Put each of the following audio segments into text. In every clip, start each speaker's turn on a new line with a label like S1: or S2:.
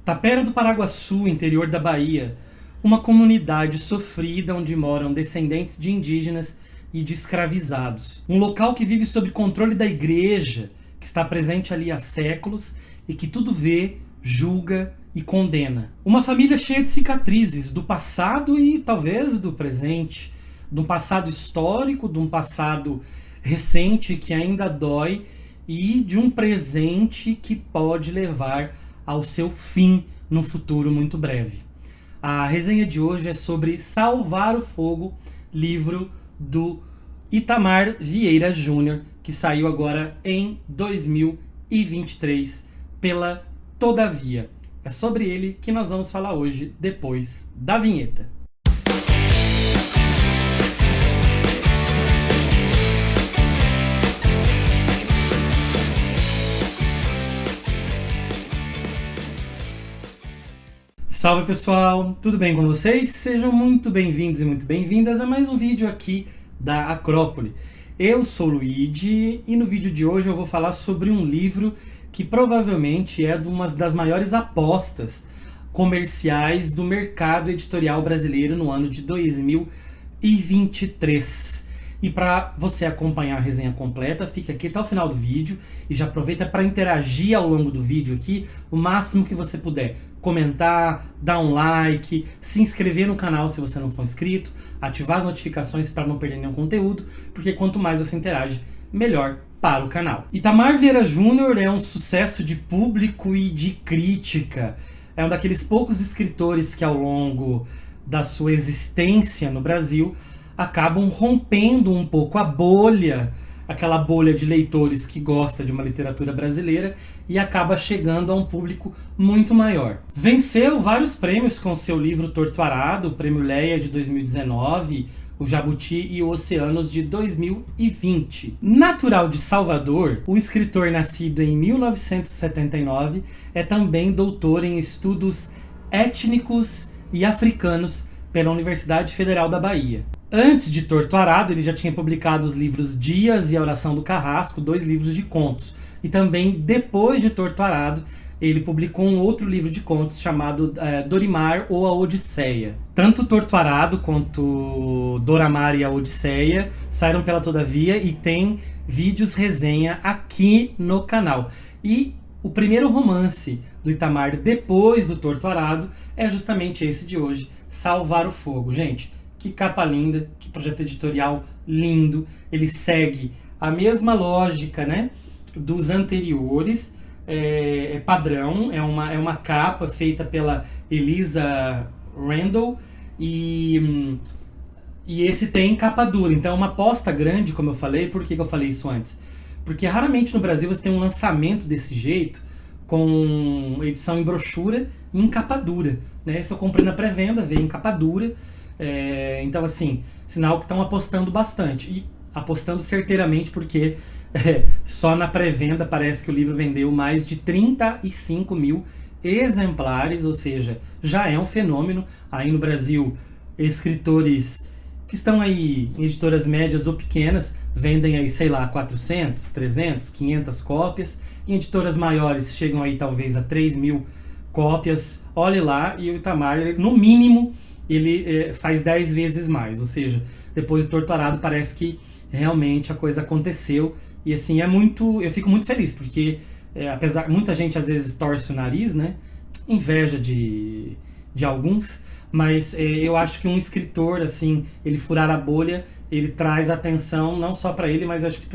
S1: Tapera do Paraguaçu, interior da Bahia, uma comunidade sofrida onde moram descendentes de indígenas e de escravizados. Um local que vive sob controle da igreja, que está presente ali há séculos e que tudo vê, julga e condena. Uma família cheia de cicatrizes do passado e talvez do presente, de um passado histórico, de um passado recente que ainda dói e de um presente que pode levar ao seu fim no futuro muito breve. A resenha de hoje é sobre Salvar o Fogo, livro do Itamar Vieira Júnior, que saiu agora em 2023 pela Todavia. É sobre ele que nós vamos falar hoje, depois da vinheta. Salve pessoal, tudo bem com vocês? Sejam muito bem-vindos e muito bem-vindas a mais um vídeo aqui da Acrópole. Eu sou o Luigi e no vídeo de hoje eu vou falar sobre um livro que provavelmente é de uma das maiores apostas comerciais do mercado editorial brasileiro no ano de 2023. E para você acompanhar a resenha completa, fica aqui até o final do vídeo e já aproveita para interagir ao longo do vídeo aqui o máximo que você puder. Comentar, dar um like, se inscrever no canal se você não for inscrito, ativar as notificações para não perder nenhum conteúdo, porque quanto mais você interage, melhor para o canal. Itamar Vieira Júnior é um sucesso de público e de crítica. É um daqueles poucos escritores que ao longo da sua existência no Brasil acabam rompendo um pouco a bolha, aquela bolha de leitores que gosta de uma literatura brasileira e acaba chegando a um público muito maior. Venceu vários prêmios com seu livro Torto Arado, o Prêmio Leia de 2019, o Jabuti e o Oceanos de 2020. Natural de Salvador, o escritor nascido em 1979 é também doutor em estudos étnicos e africanos pela Universidade Federal da Bahia. Antes de Torto Arado, ele já tinha publicado os livros Dias e A Oração do Carrasco, 2 livros de contos. E também, depois de Torto Arado, ele publicou um outro livro de contos chamado Dorimar ou A Odisseia. Tanto Torto Arado quanto Doramar e A Odisseia saíram pela Todavia e tem vídeos resenha aqui no canal. E o primeiro romance do Itamar depois do Torto Arado é justamente esse de hoje, Salvar o Fogo. Gente, que capa linda, que projeto editorial lindo. Ele segue a mesma lógica, né, dos anteriores. É padrão, é uma capa feita pela Elisa Randall e esse tem capa dura. Então é uma aposta grande, como eu falei. Por que eu falei isso antes? Porque raramente no Brasil você tem um lançamento desse jeito, com edição em brochura e em capa dura, né? Esse eu comprei na pré-venda, veio em capa dura. Então assim, sinal que estão apostando bastante e apostando certeiramente, porque só na pré-venda parece que o livro vendeu mais de 35 mil exemplares, ou seja, já é um fenômeno. Aí no Brasil, escritores que estão aí em editoras médias ou pequenas vendem aí, sei lá, 400, 300, 500 cópias, e editoras maiores chegam aí talvez a 3 mil cópias. Olhe lá, e o Itamar, no mínimo, ele faz 10 vezes mais, ou seja, depois do Torto Arado parece que realmente a coisa aconteceu. E assim, eu fico muito feliz, porque apesar, muita gente às vezes torce o nariz, né, inveja de alguns, mas eu acho que um escritor, assim, ele furar a bolha, ele traz atenção não só para ele, mas acho que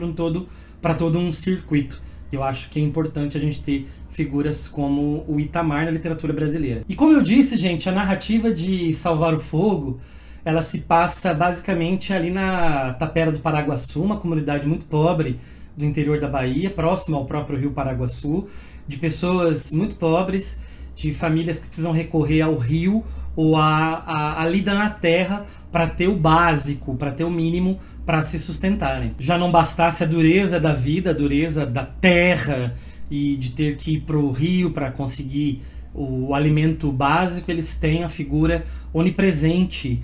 S1: para todo um circuito. Eu acho que é importante a gente ter figuras como o Itamar na literatura brasileira. E como eu disse, gente, a narrativa de Salvar o Fogo, ela se passa basicamente ali na Tapera do Paraguaçu, uma comunidade muito pobre do interior da Bahia, próximo ao próprio rio Paraguaçu, de pessoas muito pobres, de famílias que precisam recorrer ao rio ou à lida na terra para ter o básico, para ter o mínimo para se sustentarem. Já não bastasse a dureza da vida, a dureza da terra e de ter que ir para o rio para conseguir o alimento básico, eles têm a figura onipresente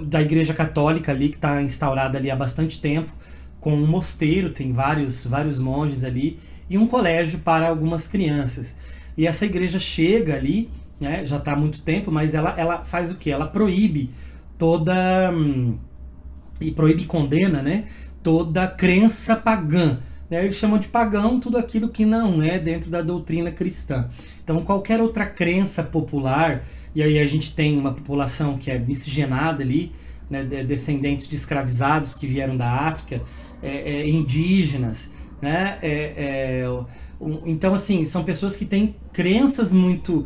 S1: da Igreja Católica ali, que está instaurada ali há bastante tempo, com um mosteiro, tem vários monges ali, e um colégio para algumas crianças. E essa igreja chega ali, né, já está há muito tempo, mas ela faz o quê? Ela proíbe toda... e proíbe e condena, né, toda crença pagã. Né? Eles chamam de pagão tudo aquilo que não é dentro da doutrina cristã. Então qualquer outra crença popular, e aí a gente tem uma população que é miscigenada ali, né, descendentes de escravizados que vieram da África, indígenas, né? Então, assim, são pessoas que têm crenças muito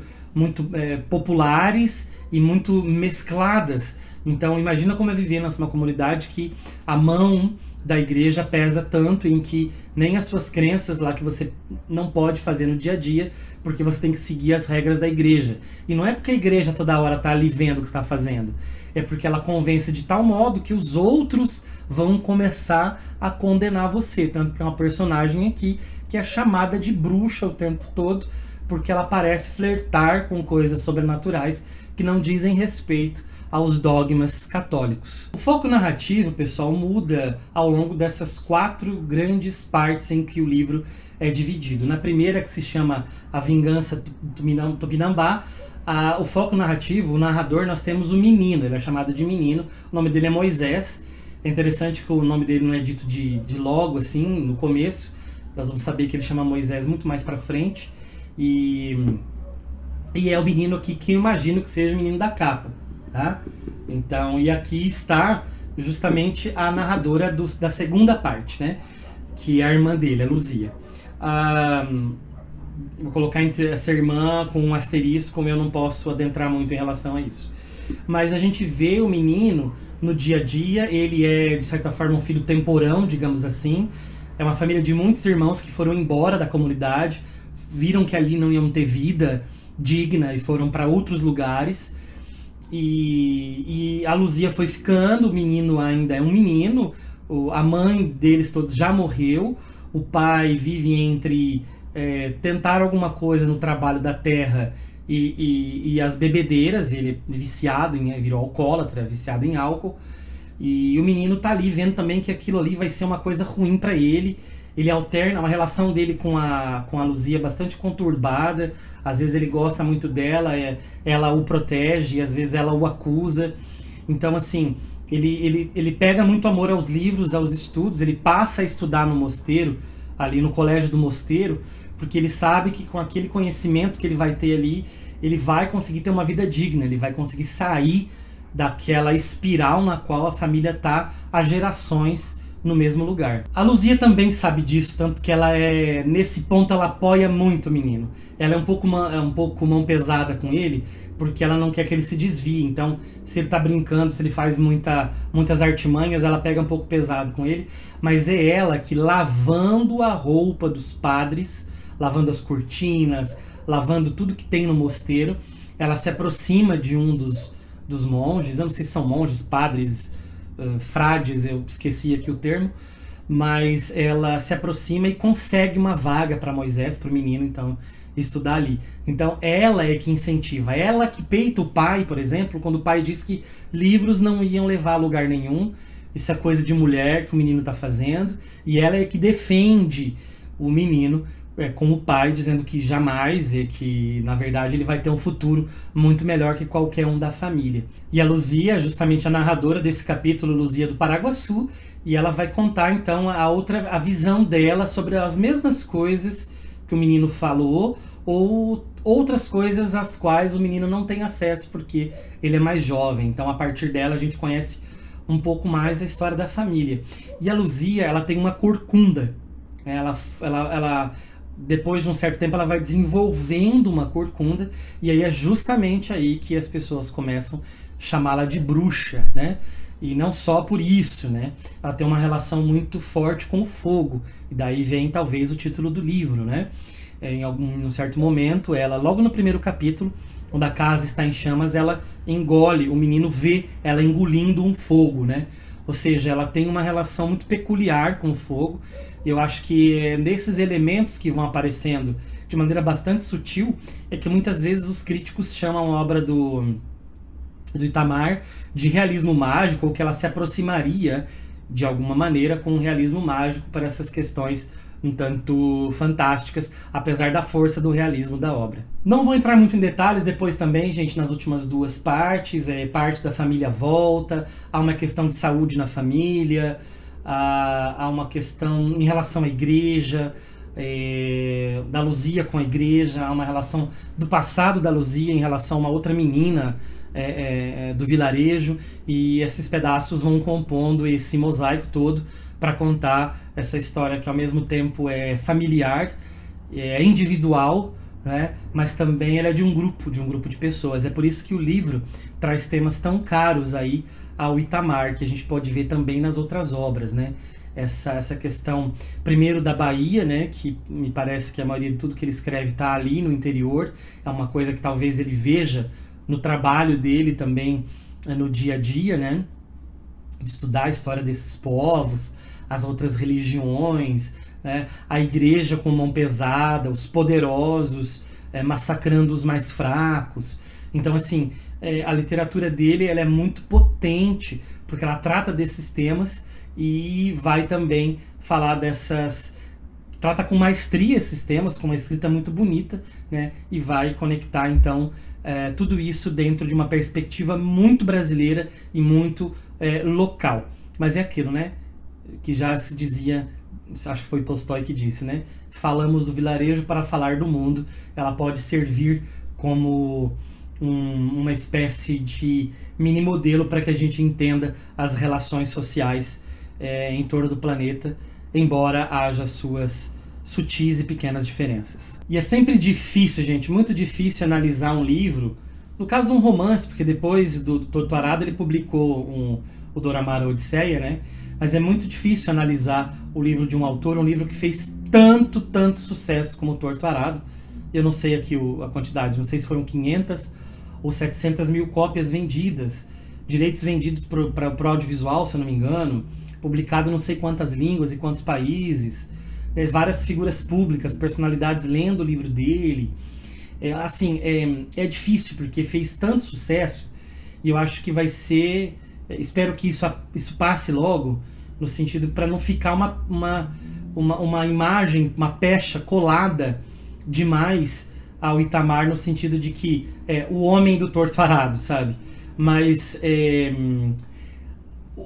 S1: populares e muito mescladas. Então, imagina como é viver numa comunidade que a mão da igreja pesa tanto em que nem as suas crenças lá que você não pode fazer no dia a dia, porque você tem que seguir as regras da igreja. E não é porque a igreja toda hora está ali vendo o que está fazendo, é porque ela convence de tal modo que os outros vão começar a condenar você. Tanto que tem uma personagem aqui que é chamada de bruxa o tempo todo, porque ela parece flertar com coisas sobrenaturais que não dizem respeito aos dogmas católicos. O foco narrativo, pessoal, muda ao longo dessas 4 grandes partes em que o livro é dividido. Na primeira, que se chama A Vingança Tupinambá, o foco narrativo, o narrador, nós temos o menino, ele é chamado de menino, o nome dele é Moisés. É interessante que o nome dele não é dito de logo, assim, no começo. Nós vamos saber que ele chama Moisés muito mais pra frente. E é o menino aqui que eu imagino que seja o menino da capa. Tá? Então, e aqui está justamente a narradora da segunda parte, né? Que é a irmã dele, a Luzia. Vou colocar entre essa irmã com um asterisco, como eu não posso adentrar muito em relação a isso. Mas a gente vê o menino no dia a dia, ele é, de certa forma, um filho temporão, digamos assim. É uma família de muitos irmãos que foram embora da comunidade, viram que ali não iam ter vida digna e foram para outros lugares. E a Luzia foi ficando, o menino ainda é um menino, a mãe deles todos já morreu, o pai vive entre tentar alguma coisa no trabalho da terra e as bebedeiras, ele é viciado, virou alcoólatra, viciado em álcool, e o menino tá ali vendo também que aquilo ali vai ser uma coisa ruim para ele. Ele alterna, uma relação dele com a Luzia bastante conturbada. Às vezes ele gosta muito dela, ela o protege, às vezes ela o acusa. Então, assim, ele pega muito amor aos livros, aos estudos. Ele passa a estudar no mosteiro, ali no colégio do mosteiro, porque ele sabe que com aquele conhecimento que ele vai ter ali, ele vai conseguir ter uma vida digna, ele vai conseguir sair daquela espiral na qual a família está há gerações no mesmo lugar. A Luzia também sabe disso, tanto que ela nesse ponto ela apoia muito o menino. Ela é um pouco mão pesada com ele, porque ela não quer que ele se desvie. Então, se ele tá brincando, se ele faz muitas artimanhas, ela pega um pouco pesado com ele. Mas é ela que, lavando a roupa dos padres, lavando as cortinas, lavando tudo que tem no mosteiro, ela se aproxima de um dos monges. Eu não sei se são monges, padres, frades, eu esqueci aqui o termo, mas ela se aproxima e consegue uma vaga para Moisés, para o menino, então, estudar ali. Então, ela é que incentiva, ela que peita o pai, por exemplo, quando o pai diz que livros não iam levar a lugar nenhum, isso é coisa de mulher que o menino está fazendo, e ela é que defende o menino com o pai, dizendo que jamais, e que na verdade ele vai ter um futuro muito melhor que qualquer um da família. E a Luzia, justamente a narradora desse capítulo, Luzia do Paraguaçu, e ela vai contar então a visão dela sobre as mesmas coisas que o menino falou, ou outras coisas às quais o menino não tem acesso porque ele é mais jovem. Então, a partir dela, a gente conhece um pouco mais a história da família. E a Luzia, ela tem uma corcunda. Ela depois de um certo tempo, ela vai desenvolvendo uma corcunda, e aí é justamente aí que as pessoas começam a chamá-la de bruxa, né? E não só por isso, né? Ela tem uma relação muito forte com o fogo, e daí vem talvez o título do livro, né? Em um certo momento, ela, logo no primeiro capítulo, quando a casa está em chamas, ela engole, o menino vê ela engolindo um fogo, né? Ou seja, ela tem uma relação muito peculiar com o fogo. Eu acho que nesses elementos que vão aparecendo de maneira bastante sutil, é que muitas vezes os críticos chamam a obra do Itamar de realismo mágico, ou que ela se aproximaria de alguma maneira com o realismo mágico para essas questões um tanto fantásticas, apesar da força do realismo da obra. Não vou entrar muito em detalhes, depois também, gente, nas últimas duas partes, parte da família volta, há uma questão de saúde na família, há uma questão em relação à igreja, da Luzia com a igreja, há uma relação do passado da Luzia em relação a uma outra menina do vilarejo, e esses pedaços vão compondo esse mosaico todo para contar essa história que ao mesmo tempo é familiar, é individual, né, mas também ela é de um grupo de pessoas. É por isso que o livro traz temas tão caros aí ao Itamar, que a gente pode ver também nas outras obras, né? Essa questão, primeiro da Bahia, né, que me parece que a maioria de tudo que ele escreve está ali no interior, é uma coisa que talvez ele veja no trabalho dele também, no dia a dia, né, de estudar a história desses povos, as outras religiões, né, a igreja com mão pesada, os poderosos massacrando os mais fracos. Então, assim, a literatura dele ela é muito potente, porque ela trata desses temas e vai também falar trata com maestria esses temas, com uma escrita muito bonita, né? E vai conectar, então, tudo isso dentro de uma perspectiva muito brasileira e muito local. Mas é aquilo, né? Que já se dizia, acho que foi Tolstói que disse, né? Falamos do vilarejo para falar do mundo. Ela pode servir como uma espécie de mini modelo para que a gente entenda as relações sociais em torno do planeta, embora haja suas sutis e pequenas diferenças. E é sempre difícil, gente, muito difícil analisar um livro, no caso um romance, porque depois do Torto Arado ele publicou o Dora Maar, a Odisseia, né? Mas é muito difícil analisar o livro de um autor, um livro que fez tanto sucesso como o Torto Arado. Eu não sei aqui a quantidade, não sei se foram 500 ou 700 mil cópias vendidas, direitos vendidos para o audiovisual, se eu não me engano, publicado em não sei quantas línguas e quantos países, várias figuras públicas, personalidades lendo o livro dele. É difícil porque fez tanto sucesso, e eu acho que vai ser... Espero que isso passe logo, no sentido para não ficar uma imagem, uma pecha colada demais ao Itamar, no sentido de que o homem do Torto Arado, sabe? Mas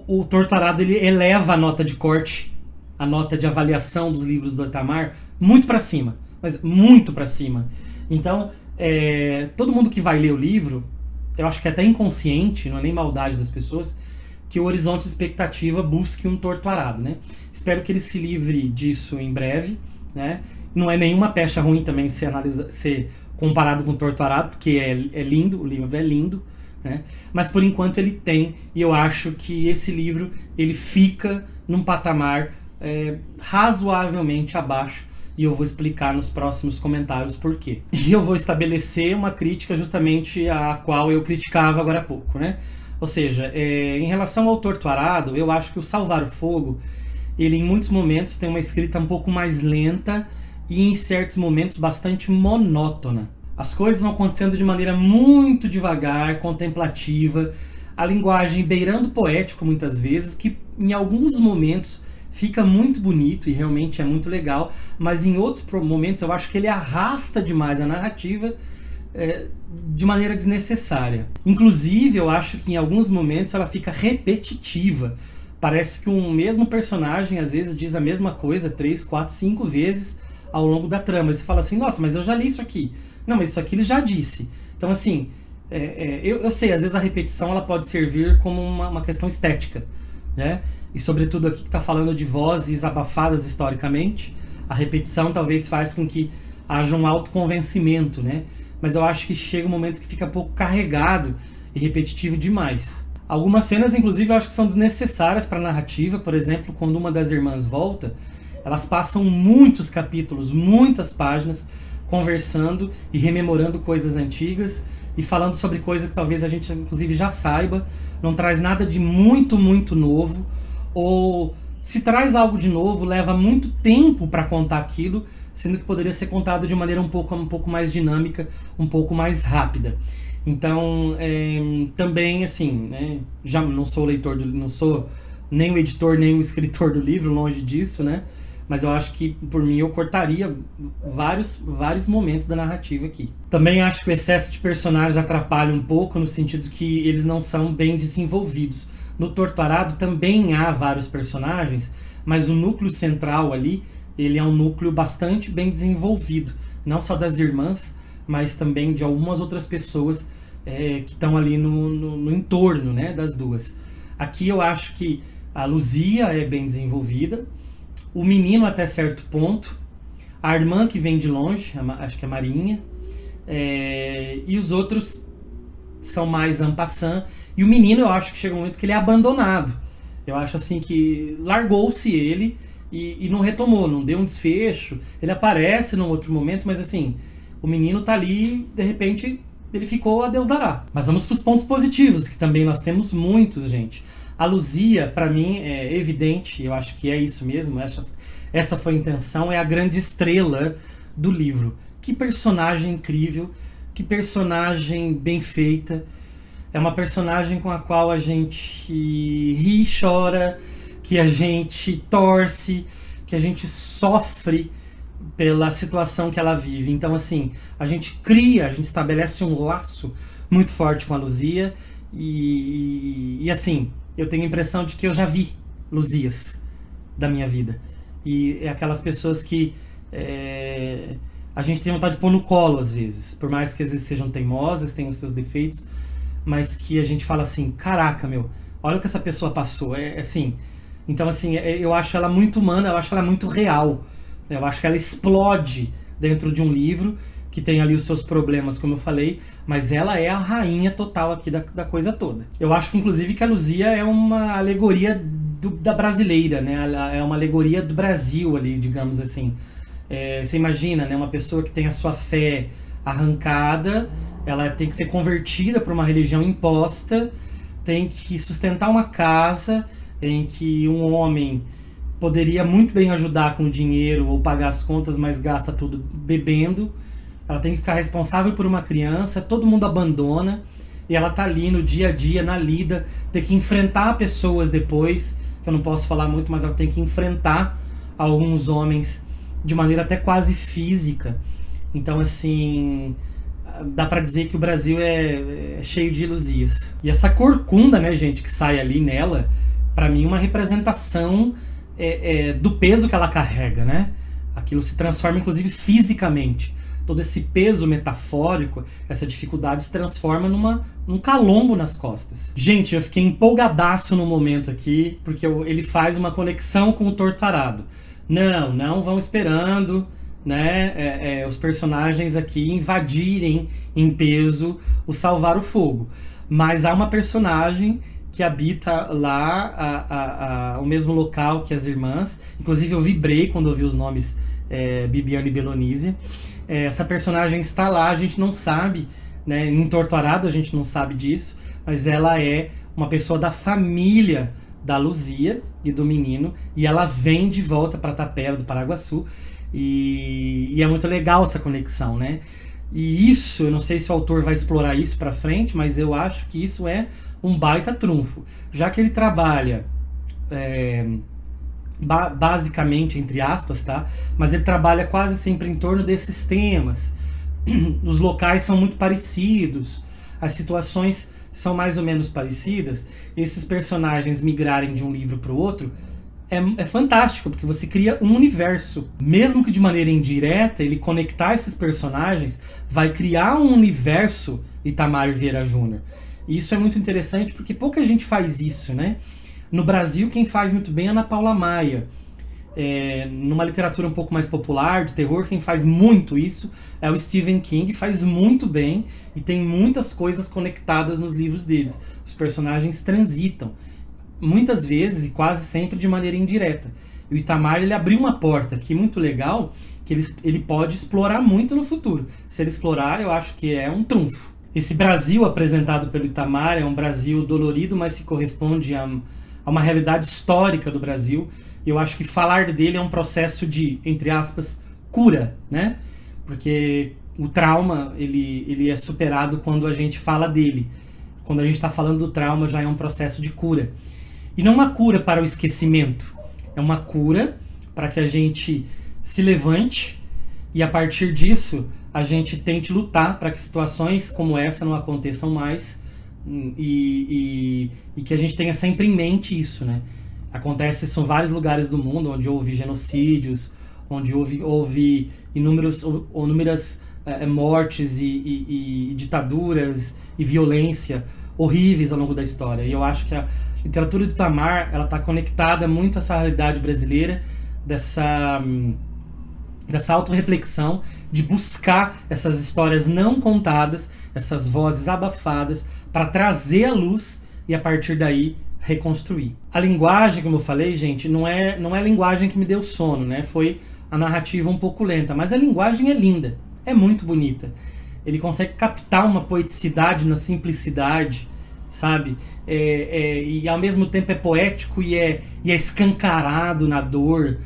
S1: o Torto Arado ele eleva a nota de corte, a nota de avaliação dos livros do Itamar muito para cima, mas muito para cima. Então, todo mundo que vai ler o livro, eu acho que é até inconsciente, não é nem maldade das pessoas, que o horizonte de expectativa busque um Torto Arado, né? Espero que ele se livre disso em breve, né? Não é nenhuma pecha ruim também ser comparado com o Torto Arado, porque é lindo, o livro é lindo, né? Mas por enquanto ele tem, e eu acho que esse livro ele fica num patamar razoavelmente abaixo, e eu vou explicar nos próximos comentários por quê. E eu vou estabelecer uma crítica justamente a qual eu criticava agora há pouco, né? Ou seja, em relação ao Torto Arado, eu acho que o Salvar o Fogo, ele em muitos momentos tem uma escrita um pouco mais lenta e em certos momentos bastante monótona. As coisas vão acontecendo de maneira muito devagar, contemplativa, a linguagem beirando poético muitas vezes, que em alguns momentos fica muito bonito e realmente é muito legal, mas em outros momentos eu acho que ele arrasta demais a narrativa de maneira desnecessária. Inclusive, eu acho que em alguns momentos ela fica repetitiva. Parece que um mesmo personagem às vezes diz a mesma coisa 3, 4, 5 vezes ao longo da trama. E você fala assim, nossa, mas eu já li isso aqui. Não, mas isso aqui ele já disse. Então, assim, eu sei, às vezes a repetição ela pode servir como uma questão estética, né? E sobretudo aqui que está falando de vozes abafadas historicamente, a repetição talvez faz com que haja um autoconvencimento, né? Mas eu acho que chega um momento que fica um pouco carregado e repetitivo demais. Algumas cenas, inclusive, eu acho que são desnecessárias para a narrativa. Por exemplo, quando uma das irmãs volta, elas passam muitos capítulos, muitas páginas, conversando e rememorando coisas antigas e falando sobre coisas que talvez a gente, inclusive, já saiba. Não traz nada de muito novo, ou se traz algo de novo, leva muito tempo para contar aquilo, sendo que poderia ser contado de maneira um pouco mais dinâmica, um pouco mais rápida. Então, também, assim, né, já não sou leitor não sou nem o editor, nem o escritor do livro, longe disso, né? mas eu acho que, por mim, eu cortaria vários momentos da narrativa aqui. Também acho que o excesso de personagens atrapalha um pouco, no sentido que eles não são bem desenvolvidos. No Torturado também há vários personagens, mas o núcleo central ali, ele é um núcleo bastante bem desenvolvido, não só das irmãs, mas também de algumas outras pessoas que estão ali no entorno, né, das duas. Aqui eu acho que a Luzia é bem desenvolvida, o menino até certo ponto, a irmã que vem de longe, acho que é Marinha, e os outros são mais en passant, e o menino eu acho que chega um momento que ele é abandonado. Eu acho assim que largou-se ele e não retomou, não deu um desfecho. Ele aparece num outro momento, mas assim, o menino tá ali, de repente ele ficou, a Deus dará. Mas vamos pros pontos positivos, que também nós temos muitos, gente. A Luzia, pra mim, é evidente, eu acho que é isso mesmo, essa foi a intenção, é a grande estrela do livro. Que personagem incrível, que personagem bem feita. É uma personagem com a qual a gente ri, chora, que a gente torce, que a gente sofre pela situação que ela vive. Então, assim, a gente estabelece um laço muito forte com a Luzia e assim, eu tenho a impressão de que eu já vi Luzias da minha vida. E é aquelas pessoas que a gente tem vontade de pôr no colo às vezes, por mais que às vezes sejam teimosas, tenham os seus defeitos, mas que a gente fala assim, caraca, meu, olha o que essa pessoa passou. Assim, então assim, eu acho ela muito humana, eu acho ela muito real. Eu acho que ela explode dentro de um livro que tem ali os seus problemas, como eu falei, mas ela é a rainha total aqui da coisa toda. Eu acho que, inclusive, que a Luzia é uma alegoria da brasileira, né? É uma alegoria do Brasil ali, digamos assim. Você imagina, né? Uma pessoa que tem a sua fé arrancada, ela tem que ser convertida para uma religião imposta, tem que sustentar uma casa em que um homem poderia muito bem ajudar com o dinheiro ou pagar as contas, mas gasta tudo bebendo. Ela tem que ficar responsável por uma criança, todo mundo abandona, e ela tá ali no dia a dia, na lida, tem que enfrentar pessoas depois, que eu não posso falar muito, mas ela tem que enfrentar alguns homens de maneira até quase física. Então, assim, dá pra dizer que o Brasil é cheio de Luzias. E essa corcunda, né, gente, que sai ali nela, pra mim é uma representação do peso que ela carrega, né? Aquilo se transforma, inclusive, fisicamente. Todo esse peso metafórico, essa dificuldade se transforma num calombo nas costas. Gente, eu fiquei empolgadaço no momento aqui, porque ele faz uma conexão com o Torturado. Não vão esperando, né, os personagens aqui invadirem em peso o Salvar o Fogo. Mas há uma personagem que habita lá o mesmo local que as irmãs. Inclusive eu vibrei quando eu vi os nomes Bibiana e Belonísia. Essa personagem está lá, a gente não sabe, né, em Torturado a gente não sabe disso, mas ela é uma pessoa da família da Luzia e do menino, e ela vem de volta para Tapera do Paraguaçu, e é muito legal essa conexão, né? E isso, eu não sei se o autor vai explorar isso para frente, mas eu acho que isso é um baita trunfo, já que ele trabalha basicamente, entre aspas, tá? Mas ele trabalha quase sempre em torno desses temas. Os locais são muito parecidos, as situações são mais ou menos parecidas. Esses personagens migrarem de um livro para o outro é fantástico, porque você cria um universo. Mesmo que de maneira indireta, ele conectar esses personagens vai criar um universo Itamar Vieira Júnior. E isso é muito interessante, porque pouca gente faz isso, né? No Brasil, quem faz muito bem é a Ana Paula Maia. Numa literatura um pouco mais popular, de terror, quem faz muito isso é o Stephen King, faz muito bem e tem muitas coisas conectadas nos livros deles. Os personagens transitam, muitas vezes e quase sempre de maneira indireta. E o Itamar, ele abriu uma porta aqui muito legal, que ele pode explorar muito no futuro. Se ele explorar, eu acho que é um trunfo. Esse Brasil apresentado pelo Itamar é um Brasil dolorido, mas que corresponde a uma realidade histórica do Brasil. E eu acho que falar dele é um processo de, entre aspas, cura, né? Porque o trauma, ele é superado quando a gente fala dele. Quando a gente está falando do trauma, já é um processo de cura. E não uma cura para o esquecimento. É uma cura para que a gente se levante e a partir disso a gente tente lutar para que situações como essa não aconteçam mais e que a gente tenha sempre em mente isso, né? Acontece isso em vários lugares do mundo onde houve genocídios, onde houve inúmeras mortes e ditaduras e violência horríveis ao longo da história. E eu acho que a literatura do Itamar, ela está conectada muito a essa realidade brasileira, dessa autorreflexão, de buscar essas histórias não contadas, essas vozes abafadas, para trazer à luz e a partir daí reconstruir. A linguagem, como eu falei, gente, não é a linguagem que me deu sono, né? Foi a narrativa um pouco lenta, mas a linguagem é linda, é muito bonita. Ele consegue captar uma poeticidade na simplicidade, sabe? E ao mesmo tempo é poético e é escancarado na dor,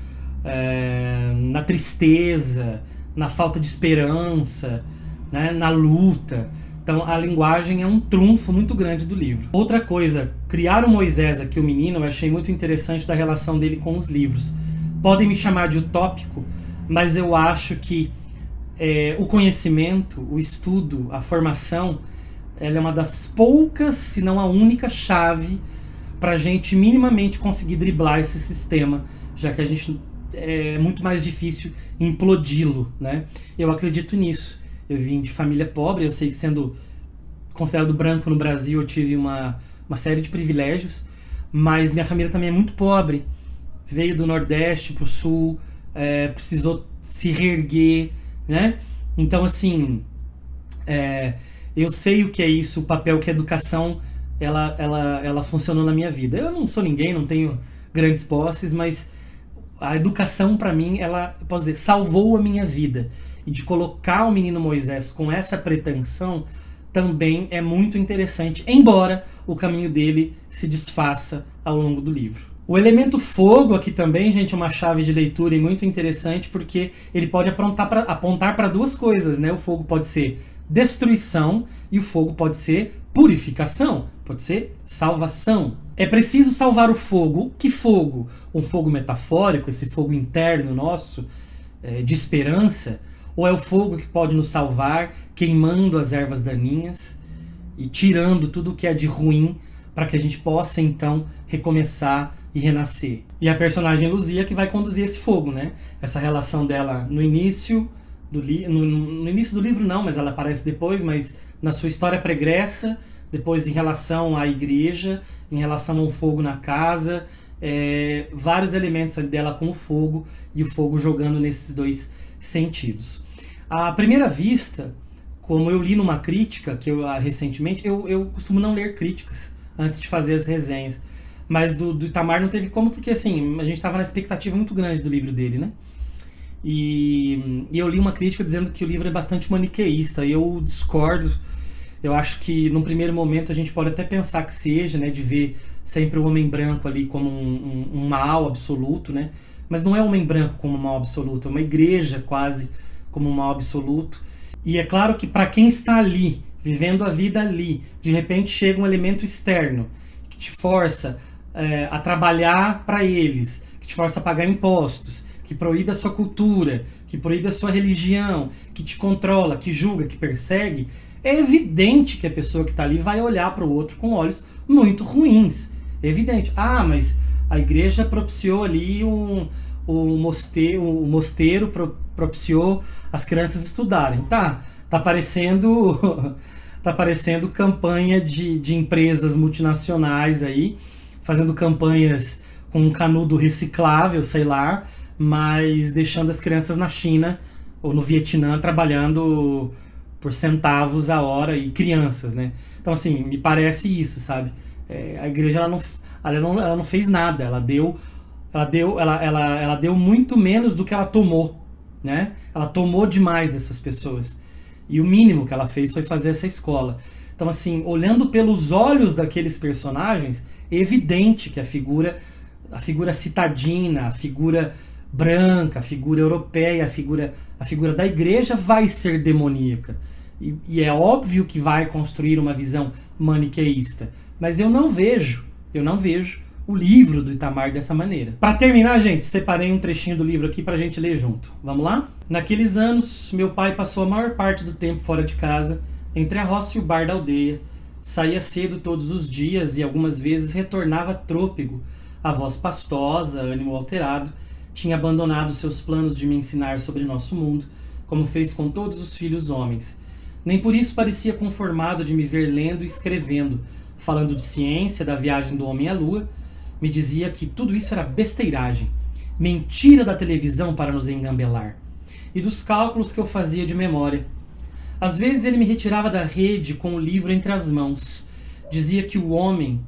S1: na tristeza, na falta de esperança, né? Na luta. Então a linguagem é um trunfo muito grande do livro. Outra coisa, criar o Moisés aqui, o menino, eu achei muito interessante da relação dele com os livros. Podem me chamar de utópico, mas eu acho que o conhecimento, o estudo, a formação, ela é uma das poucas, se não a única chave para a gente minimamente conseguir driblar esse sistema, já que a gente é muito mais difícil implodi-lo, né? Eu acredito nisso. Eu vim de família pobre, eu sei que sendo considerado branco no Brasil eu tive uma série de privilégios, mas minha família também é muito pobre. Veio do Nordeste pro Sul, precisou se reerguer, né? Então, assim, eu sei o que é isso, o papel que a educação ela funcionou na minha vida. Eu não sou ninguém, não tenho grandes posses, mas a educação, para mim, ela, posso dizer, salvou a minha vida. E de colocar o menino Moisés com essa pretensão também é muito interessante, embora o caminho dele se desfaça ao longo do livro. O elemento fogo aqui também, gente, é uma chave de leitura e muito interessante porque ele pode apontar para duas coisas, né? O fogo pode ser destruição e o fogo pode ser purificação, pode ser salvação. É preciso salvar o fogo. Que fogo? Um fogo metafórico, esse fogo interno nosso, de esperança, ou é o fogo que pode nos salvar, queimando as ervas daninhas e tirando tudo o que é de ruim para que a gente possa então recomeçar e renascer. E a personagem Luzia que vai conduzir esse fogo, né? Essa relação dela no início do no início do livro não, mas ela aparece depois, mas na sua história pregressa, depois em relação à igreja, em relação ao fogo na casa, vários elementos dela com o fogo e o fogo jogando nesses dois sentidos. À primeira vista, como eu li numa crítica que recentemente, eu costumo não ler críticas antes de fazer as resenhas, mas do Itamar não teve como, porque assim, a gente estava na expectativa muito grande do livro dele, né? E eu li uma crítica dizendo que o livro é bastante maniqueísta, e eu discordo. Eu acho que num primeiro momento a gente pode até pensar que seja, né, de ver sempre o homem branco ali como um mal absoluto, né? Mas não é o homem branco como um mal absoluto, é uma igreja quase como um mal absoluto. E é claro que para quem está ali, vivendo a vida ali, de repente chega um elemento externo que te força a trabalhar para eles, que te força a pagar impostos, que proíbe a sua cultura, que proíbe a sua religião, que te controla, que julga, que persegue, é evidente que a pessoa que está ali vai olhar para o outro com olhos muito ruins. É evidente. Ah, mas a igreja propiciou ali o mosteiro propiciou as crianças estudarem. Tá parecendo campanha de empresas multinacionais aí, fazendo campanhas com um canudo reciclável, sei lá, mas deixando as crianças na China ou no Vietnã trabalhando por centavos a hora, e crianças, né? Então, assim, me parece isso, sabe? A igreja ela não fez nada, ela deu muito menos do que ela tomou, né? Ela tomou demais dessas pessoas. E o mínimo que ela fez foi fazer essa escola. Então, assim, olhando pelos olhos daqueles personagens, é evidente que a figura citadina, a figura branca, a figura europeia, a figura da igreja vai ser demoníaca. E é óbvio que vai construir uma visão maniqueísta. Mas eu não vejo o livro do Itamar dessa maneira. Para terminar, gente, separei um trechinho do livro aqui pra gente ler junto. Vamos lá? Naqueles anos, meu pai passou a maior parte do tempo fora de casa, entre a roça e o bar da aldeia. Saía cedo todos os dias e algumas vezes retornava trôpego, a voz pastosa, ânimo alterado. Tinha abandonado seus planos de me ensinar sobre nosso mundo, como fez com todos os filhos homens. Nem por isso parecia conformado de me ver lendo e escrevendo, falando de ciência, da viagem do homem à lua. Me dizia que tudo isso era besteiragem, mentira da televisão para nos engambelar, e dos cálculos que eu fazia de memória. Às vezes ele me retirava da rede com o livro entre as mãos. Dizia que homem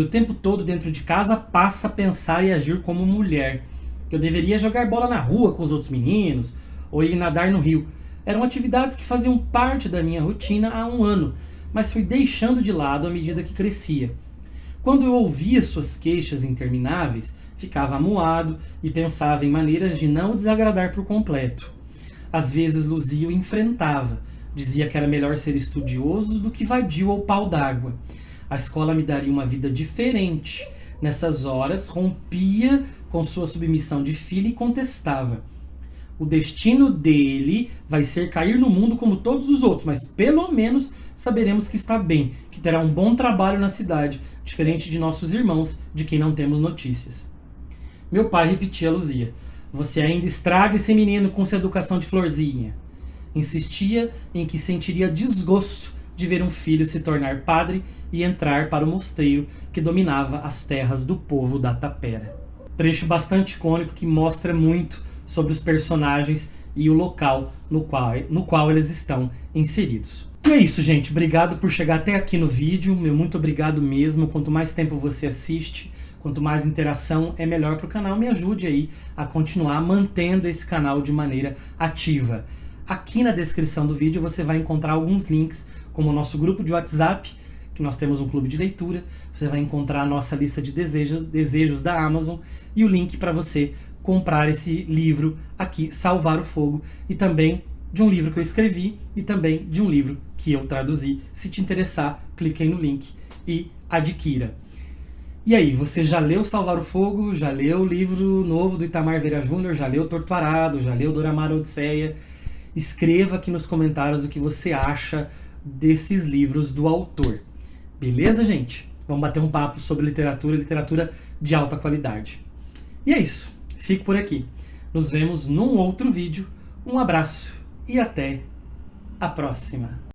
S1: o tempo todo dentro de casa passa a pensar e agir como mulher, que eu deveria jogar bola na rua com os outros meninos, ou ir nadar no rio. Eram atividades que faziam parte da minha rotina há um ano, mas fui deixando de lado à medida que crescia. Quando eu ouvia suas queixas intermináveis, ficava amuado e pensava em maneiras de não o desagradar por completo. Às vezes Luzia o enfrentava, dizia que era melhor ser estudioso do que vadio ou pau d'água. A escola me daria uma vida diferente. Nessas horas, rompia com sua submissão de filha e contestava. O destino dele vai ser cair no mundo como todos os outros, mas pelo menos saberemos que está bem, que terá um bom trabalho na cidade, diferente de nossos irmãos, de quem não temos notícias. Meu pai repetia a Luzia. Você ainda estraga esse menino com sua educação de florzinha. Insistia em que sentiria desgosto de ver um filho se tornar padre e entrar para o mosteiro que dominava as terras do povo da Tapera. Trecho bastante icônico que mostra muito sobre os personagens e o local no qual eles estão inseridos. E é isso, gente. Obrigado por chegar até aqui no vídeo. Meu muito obrigado mesmo. Quanto mais tempo você assiste, quanto mais interação é melhor para o canal. Me ajude aí a continuar mantendo esse canal de maneira ativa. Aqui na descrição do vídeo você vai encontrar alguns links, como o nosso grupo de WhatsApp, que nós temos um clube de leitura. Você vai encontrar a nossa lista de desejos da Amazon e o link para você comprar esse livro aqui, Salvar o Fogo, e também de um livro que eu escrevi e também de um livro que eu traduzi. Se te interessar, clique aí no link e adquira. E aí, você já leu Salvar o Fogo? Já leu o livro novo do Itamar Vieira Júnior? Já leu Torto Arado? Já leu Dora Mar Odisseia? Escreva aqui nos comentários o que você acha desses livros do autor. Beleza, gente? Vamos bater um papo sobre literatura de alta qualidade. E é isso. Fico por aqui. Nos vemos num outro vídeo. Um abraço e até a próxima.